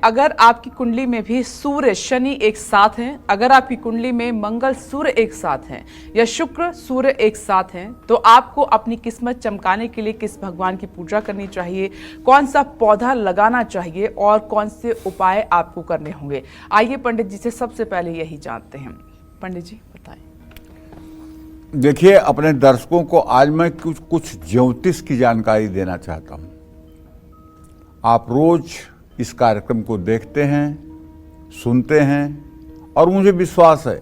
अगर आपकी कुंडली में भी सूर्य शनि एक साथ हैं, अगर आपकी कुंडली में मंगल सूर्य एक साथ हैं या शुक्र सूर्य एक साथ हैं, तो आपको अपनी किस्मत चमकाने के लिए किस भगवान की पूजा करनी चाहिए, कौन सा पौधा लगाना चाहिए और कौन से उपाय आपको करने होंगे। आइए पंडित जी से सबसे पहले यही जानते हैं। पंडित जी बताएं। देखिए, अपने दर्शकों को आज मैं कुछ ज्योतिष की जानकारी देना चाहता हूं। आप रोज इस कार्यक्रम को देखते हैं, सुनते हैं और मुझे विश्वास है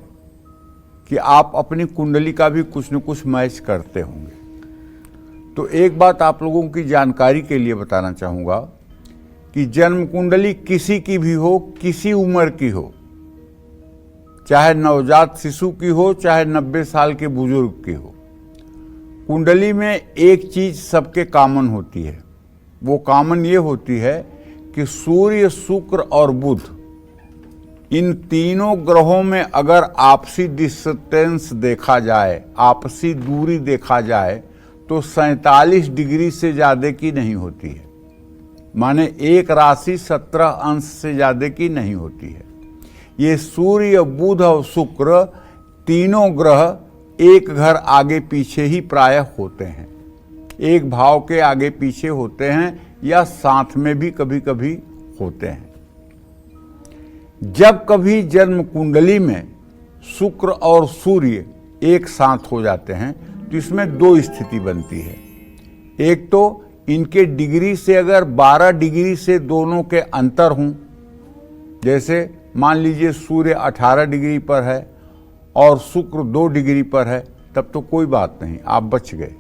कि आप अपनी कुंडली का भी कुछ न कुछ मैच करते होंगे। तो एक बात आप लोगों की जानकारी के लिए बताना चाहूँगा कि जन्म कुंडली किसी की भी हो, किसी उम्र की हो, चाहे नवजात शिशु की हो, चाहे 90 साल के बुजुर्ग की हो, कुंडली में एक चीज सबके कॉमन होती है। वो कॉमन ये होती है कि सूर्य, शुक्र और बुध, इन तीनों ग्रहों में अगर आपसी डिस्टेंस देखा जाए, आपसी दूरी देखा जाए, तो 47 डिग्री से ज्यादा की नहीं होती है। माने एक राशि 17 अंश से ज्यादा की नहीं होती है। ये सूर्य, बुध और शुक्र तीनों ग्रह एक घर आगे पीछे ही प्रायः होते हैं, एक भाव के आगे पीछे होते हैं या साथ में भी कभी कभी होते हैं। जब कभी जन्म कुंडली में शुक्र और सूर्य एक साथ हो जाते हैं तो इसमें दो स्थिति बनती है। एक तो इनके डिग्री से अगर 12 डिग्री से दोनों के अंतर हों, जैसे मान लीजिए सूर्य 18 डिग्री पर है और शुक्र 2 डिग्री पर है, तब तो कोई बात नहीं, आप बच गए।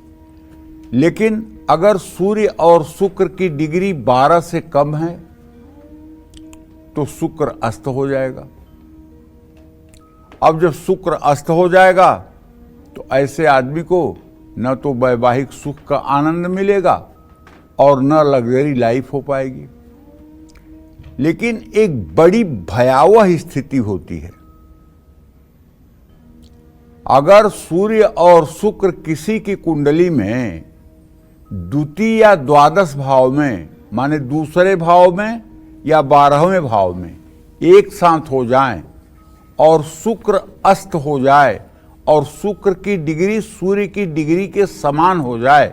लेकिन अगर सूर्य और शुक्र की डिग्री 12 से कम है तो शुक्र अस्त हो जाएगा। अब जब शुक्र अस्त हो जाएगा तो ऐसे आदमी को न तो वैवाहिक सुख का आनंद मिलेगा और न लग्जरी लाइफ हो पाएगी। लेकिन एक बड़ी भयावह स्थिति होती है। अगर सूर्य और शुक्र किसी की कुंडली में द्वितीय या द्वादश भाव में, माने दूसरे भाव में या 12वें भाव में एक साथ हो जाएं और शुक्र अस्त हो जाए और शुक्र की डिग्री सूर्य की डिग्री के समान हो जाए,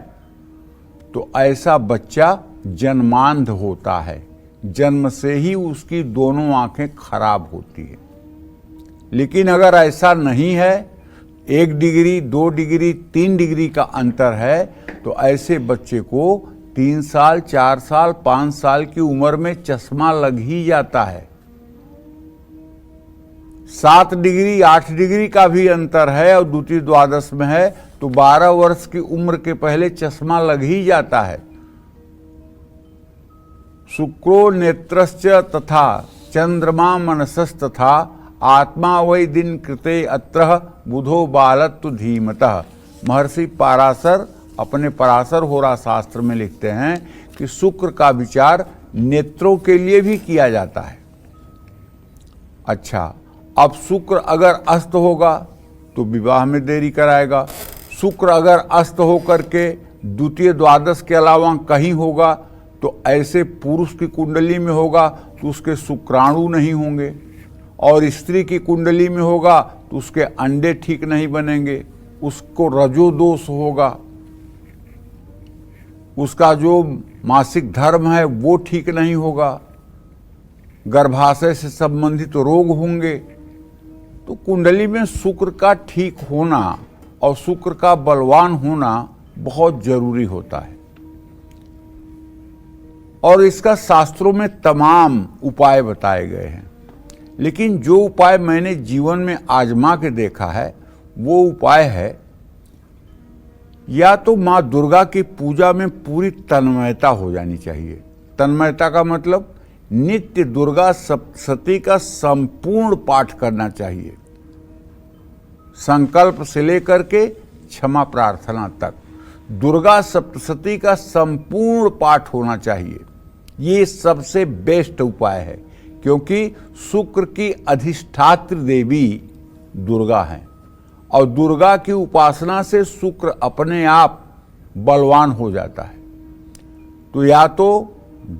तो ऐसा बच्चा जन्मांध होता है। जन्म से ही उसकी दोनों आंखें खराब होती है। लेकिन अगर ऐसा नहीं है, 1 डिग्री, 2 डिग्री, 3 डिग्री का अंतर है, तो ऐसे बच्चे को 3 साल, 4 साल, 5 साल की उम्र में चश्मा लग ही जाता है। 7 डिग्री, 8 डिग्री का भी अंतर है और द्वितीय द्वादश में है तो 12 वर्ष की उम्र के पहले चश्मा लग ही जाता है। शुक्रो नेत्रश्च तथा चंद्रमा मनसस्तथा आत्मा वै दिन कृते अत्र बुधो बालत्व धीमतः। महर्षि पराशर अपने पराशर होरा शास्त्र में लिखते हैं कि शुक्र का विचार नेत्रों के लिए भी किया जाता है। अच्छा, अब शुक्र अगर अस्त होगा तो विवाह में देरी कराएगा। शुक्र अगर अस्त होकर के द्वितीय द्वादश के अलावा कहीं होगा तो ऐसे पुरुष की कुंडली में होगा तो उसके शुक्राणु नहीं होंगे, और स्त्री की कुंडली में होगा तो उसके अंडे ठीक नहीं बनेंगे, उसको रजो दोष होगा, उसका जो मासिक धर्म है वो ठीक नहीं होगा, गर्भाशय से संबंधित रोग होंगे। तो कुंडली में शुक्र का ठीक होना और शुक्र का बलवान होना बहुत जरूरी होता है। और इसका शास्त्रों में तमाम उपाय बताए गए हैं। लेकिन जो उपाय मैंने जीवन में आजमा के देखा है वो उपाय है, या तो माँ दुर्गा की पूजा में पूरी तन्मयता हो जानी चाहिए। तन्मयता का मतलब नित्य दुर्गा सप्तशती का संपूर्ण पाठ करना चाहिए, संकल्प से लेकर के क्षमा प्रार्थना तक दुर्गा सप्तशती का संपूर्ण पाठ होना चाहिए। ये सबसे बेस्ट उपाय है, क्योंकि शुक्र की अधिष्ठात्री देवी दुर्गा है और दुर्गा की उपासना से शुक्र अपने आप बलवान हो जाता है। तो या तो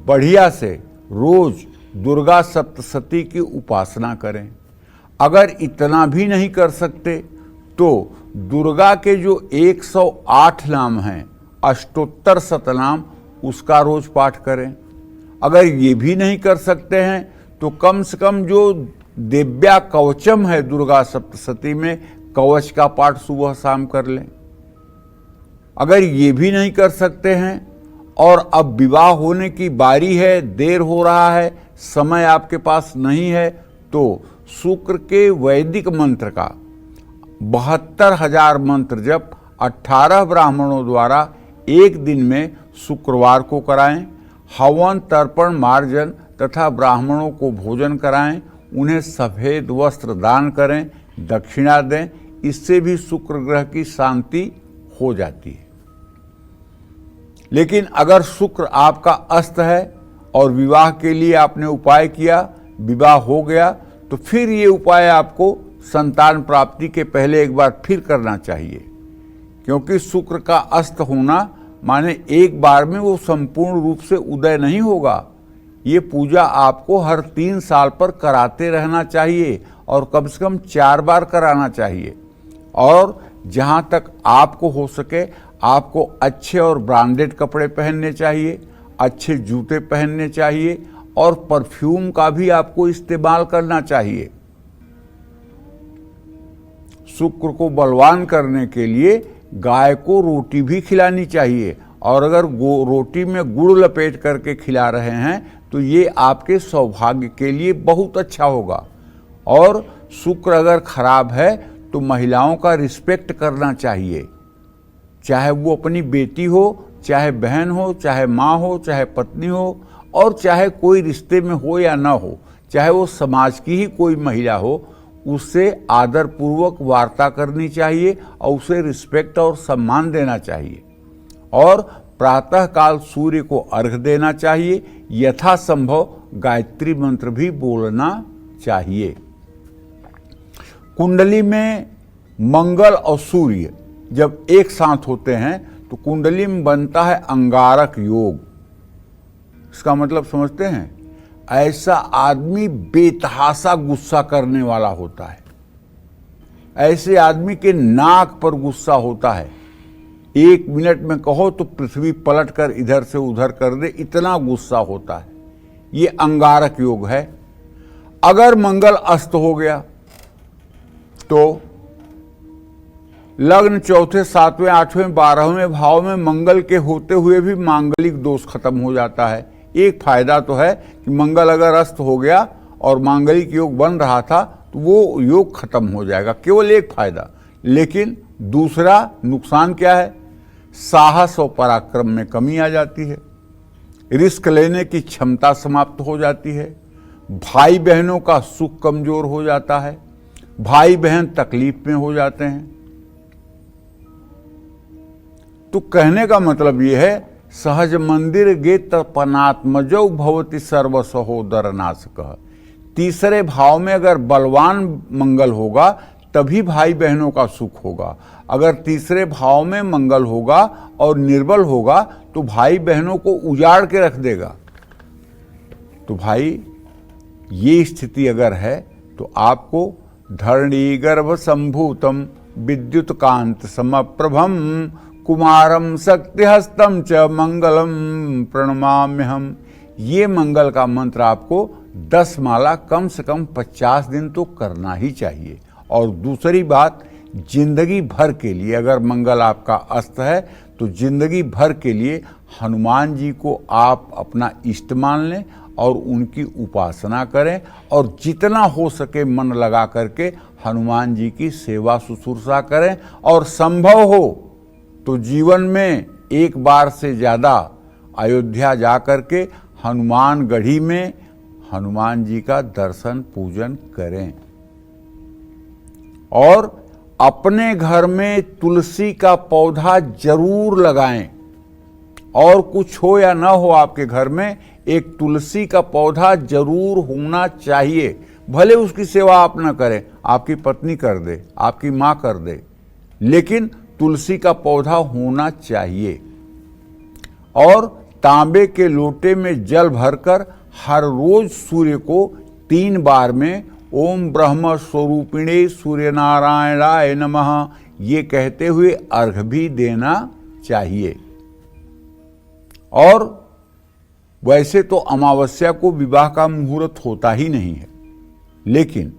बढ़िया से रोज दुर्गा सप्तशती की उपासना करें। अगर इतना भी नहीं कर सकते तो दुर्गा के जो 108 नाम हैं, अष्टोत्तर शतनाम, उसका रोज पाठ करें। अगर ये भी नहीं कर सकते हैं तो कम से कम जो दिव्या कवचम है दुर्गा सप्तशती में, कवच का पाठ सुबह शाम कर लें। अगर ये भी नहीं कर सकते हैं और अब विवाह होने की बारी है, देर हो रहा है, समय आपके पास नहीं है, तो शुक्र के वैदिक मंत्र का 72,000 मंत्र जप 18 ब्राह्मणों द्वारा एक दिन में शुक्रवार को कराएं। हवन, तर्पण, मार्जन तथा ब्राह्मणों को भोजन कराएं। उन्हें सफेद वस्त्र दान करें, दक्षिणा दें। इससे भी शुक्र ग्रह की शांति हो जाती है। लेकिन अगर शुक्र आपका अस्त है और विवाह के लिए आपने उपाय किया, विवाह हो गया, तो फिर ये उपाय आपको संतान प्राप्ति के पहले एक बार फिर करना चाहिए, क्योंकि शुक्र का अस्त होना माने एक बार में वो संपूर्ण रूप से उदय नहीं होगा। ये पूजा आपको हर 3 साल पर कराते रहना चाहिए और कम से कम 4 बार कराना चाहिए। और जहाँ तक आपको हो सके आपको अच्छे और ब्रांडेड कपड़े पहनने चाहिए, अच्छे जूते पहनने चाहिए और परफ्यूम का भी आपको इस्तेमाल करना चाहिए। शुक्र को बलवान करने के लिए गाय को रोटी भी खिलानी चाहिए, और अगर रोटी में गुड़ लपेट करके खिला रहे हैं तो ये आपके सौभाग्य के लिए बहुत अच्छा होगा। और शुक्र अगर खराब है तो महिलाओं का रिस्पेक्ट करना चाहिए, चाहे वो अपनी बेटी हो, चाहे बहन हो, चाहे माँ हो, चाहे पत्नी हो, और चाहे कोई रिश्ते में हो या ना हो, चाहे वो समाज की ही कोई महिला हो, उससे आदरपूर्वक वार्ता करनी चाहिए और उसे रिस्पेक्ट और सम्मान देना चाहिए। और प्रातःकाल सूर्य को अर्घ्य देना चाहिए। यथासंभव गायत्री मंत्र भी बोलना चाहिए। कुंडली में मंगल और सूर्य जब एक साथ होते हैं तो कुंडली में बनता है अंगारक योग। इसका मतलब समझते हैं? ऐसा आदमी बेतहासा गुस्सा करने वाला होता है, ऐसे आदमी के नाक पर गुस्सा होता है, 1 मिनट में कहो तो पृथ्वी पलट कर इधर से उधर कर दे, इतना गुस्सा होता है। ये अंगारक योग है। अगर मंगल अस्त हो गया तो लग्न चौथे, 7वें, 8वें, 12वें भाव में मंगल के होते हुए भी मांगलिक दोष खत्म हो जाता है। एक फायदा तो है कि मंगल अगर अस्त हो गया और मांगलिक योग बन रहा था तो वो योग खत्म हो जाएगा, केवल एक फायदा। लेकिन दूसरा नुकसान क्या है? साहस और पराक्रम में कमी आ जाती है, रिस्क लेने की क्षमता समाप्त हो जाती है, भाई बहनों का सुख कमजोर हो जाता है, भाई बहन तकलीफ में हो जाते हैं। तो कहने का मतलब यह है, सहज मंदिर गे तपनात्मजौ भवति सर्व सहोदर नाशक। तीसरे भाव में अगर बलवान मंगल होगा तभी भाई बहनों का सुख होगा। अगर तीसरे भाव में मंगल होगा और निर्बल होगा तो भाई बहनों को उजाड़ के रख देगा। तो भाई ये स्थिति अगर है तो आपको धरणी गर्भ संभूतम विद्युत कांत समप्रभम कुमारम शक्तिहस्तम च मंगलम प्रणमाम्यहम। ये मंगल का मंत्र आपको 10 माला कम से कम 50 दिन तो करना ही चाहिए। और दूसरी बात, जिंदगी भर के लिए अगर मंगल आपका अस्त है तो जिंदगी भर के लिए हनुमान जी को आप अपना इष्ट मान लें और उनकी उपासना करें, और जितना हो सके मन लगा करके हनुमान जी की सेवा शुश्रूषा करें। और संभव हो तो जीवन में एक बार से ज़्यादा अयोध्या जा करके हनुमान गढ़ी में हनुमान जी का दर्शन पूजन करें। और अपने घर में तुलसी का पौधा जरूर लगाएं। और कुछ हो या ना हो आपके घर में, एक तुलसी का पौधा जरूर होना चाहिए। भले उसकी सेवा आप ना करें, आपकी पत्नी कर दे, आपकी माँ कर दे, लेकिन तुलसी का पौधा होना चाहिए। और तांबे के लोटे में जल भरकर हर रोज सूर्य को 3 बार में ओम ब्रह्म स्वरूपिणे सूर्य नारायणाय नमः ये कहते हुए अर्घ भी देना चाहिए। और वैसे तो अमावस्या को विवाह का मुहूर्त होता ही नहीं है, लेकिन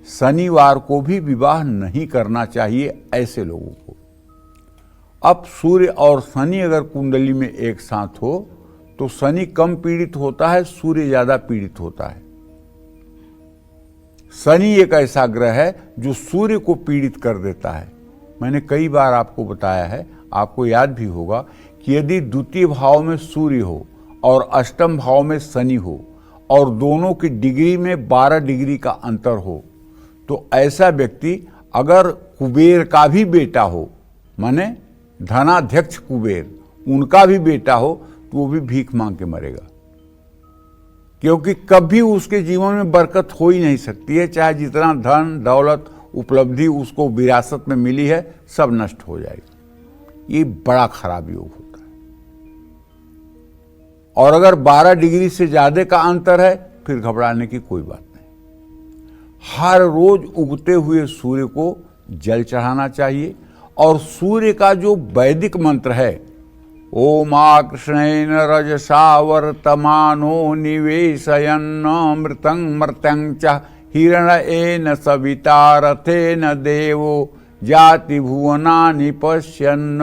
शनिवार को भी विवाह नहीं करना चाहिए ऐसे लोगों को। अब सूर्य और शनि अगर कुंडली में एक साथ हो तो शनि कम पीड़ित होता है, सूर्य ज्यादा पीड़ित होता है। शनि एक ऐसा ग्रह है जो सूर्य को पीड़ित कर देता है। मैंने कई बार आपको बताया है, आपको याद भी होगा कि यदि द्वितीय भाव में सूर्य हो और अष्टम भाव में शनि हो और दोनों की डिग्री में 12 डिग्री का अंतर हो, तो ऐसा व्यक्ति अगर कुबेर का भी बेटा हो, माने धनाध्यक्ष कुबेर, उनका भी बेटा हो, तो वो भी भीख मांग के मरेगा, क्योंकि कभी उसके जीवन में बरकत हो ही नहीं सकती है। चाहे जितना धन दौलत उपलब्धि उसको विरासत में मिली है, सब नष्ट हो जाएगी। ये बड़ा खराब योग होता है। और अगर 12 डिग्री से ज्यादा का अंतर है, फिर घबराने की कोई बात नहीं। हर रोज उगते हुए सूर्य को जल चढ़ाना चाहिए। और सूर्य का जो वैदिक मंत्र है, ओम कृष्णेन रजसा वर्तमानो निवेशयन् मृतं मर्त्यं च हिरण्येन सविता रथेन देवो जाति भुवनानि पश्यन्।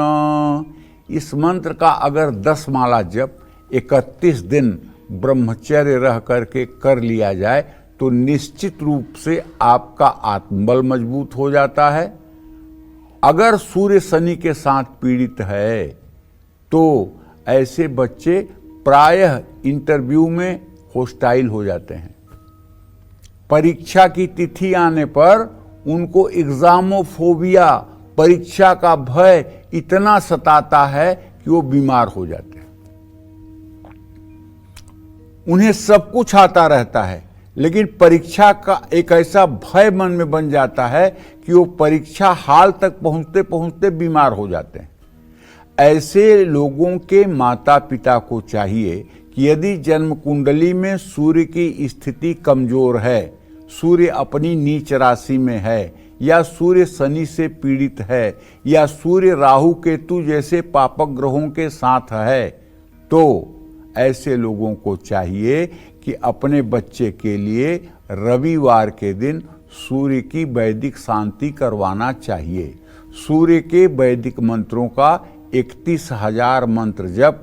इस मंत्र का अगर 10 माला जप 31 दिन ब्रह्मचर्य रह करके कर लिया जाए तो निश्चित रूप से आपका आत्मबल मजबूत हो जाता है। अगर सूर्य शनि के साथ पीड़ित है तो ऐसे बच्चे प्रायः इंटरव्यू में होस्टाइल हो जाते हैं। परीक्षा की तिथि आने पर उनको एग्जामोफोबिया, परीक्षा का भय इतना सताता है कि वो बीमार हो जाते हैं। उन्हें सब कुछ आता रहता है, लेकिन परीक्षा का एक ऐसा भय मन में बन जाता है कि वो परीक्षा हाल तक पहुंचते पहुंचते बीमार हो जाते हैं। ऐसे लोगों के माता पिता को चाहिए कि यदि जन्म कुंडली में सूर्य की स्थिति कमजोर है, सूर्य अपनी नीच राशि में है, या सूर्य शनि से पीड़ित है, या सूर्य राहु केतु जैसे पापक ग्रहों के साथ है, तो ऐसे लोगों को चाहिए कि अपने बच्चे के लिए रविवार के दिन सूर्य की वैदिक शांति करवाना चाहिए। सूर्य के वैदिक मंत्रों का 31,000 मंत्र जप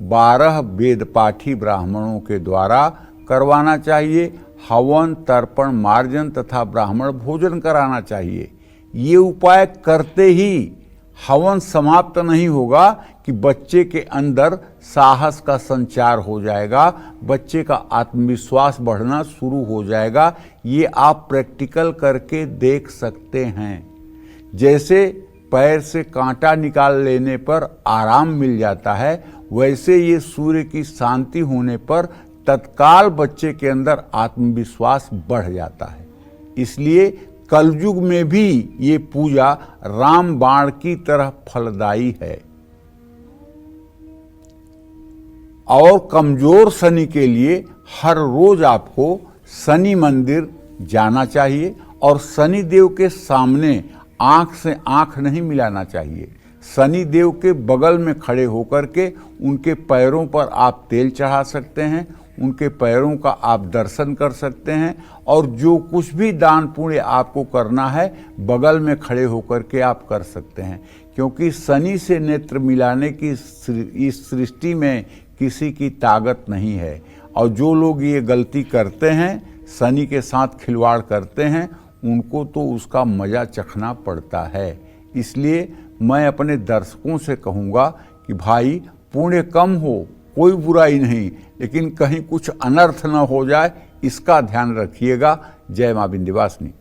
12 वेद पाठी ब्राह्मणों के द्वारा करवाना चाहिए। हवन तर्पण मार्जन तथा ब्राह्मण भोजन कराना चाहिए। ये उपाय करते ही हवन समाप्त नहीं होगा कि बच्चे के अंदर साहस का संचार हो जाएगा, बच्चे का आत्मविश्वास बढ़ना शुरू हो जाएगा। ये आप प्रैक्टिकल करके देख सकते हैं। जैसे पैर से कांटा निकाल लेने पर आराम मिल जाता है, वैसे ये सूर्य की शांति होने पर तत्काल बच्चे के अंदर आत्मविश्वास बढ़ जाता है। इसलिए कलयुग में भी ये पूजा रामबाण की तरह फलदायी है। और कमजोर शनि के लिए हर रोज आपको शनि मंदिर जाना चाहिए और शनि देव के सामने आंख से आंख नहीं मिलाना चाहिए। शनि देव के बगल में खड़े होकर के उनके पैरों पर आप तेल चढ़ा सकते हैं, उनके पैरों का आप दर्शन कर सकते हैं, और जो कुछ भी दान पुण्य आपको करना है बगल में खड़े होकर के आप कर सकते हैं। क्योंकि शनि से नेत्र मिलाने की इस सृष्टि में किसी की ताकत नहीं है। और जो लोग ये गलती करते हैं, शनि के साथ खिलवाड़ करते हैं, उनको तो उसका मजा चखना पड़ता है। इसलिए मैं अपने दर्शकों से कहूँगा कि भाई पुण्य कम हो कोई बुराई नहीं, लेकिन कहीं कुछ अनर्थ न हो जाए, इसका ध्यान रखिएगा। जय मां विंध्यवासिनी।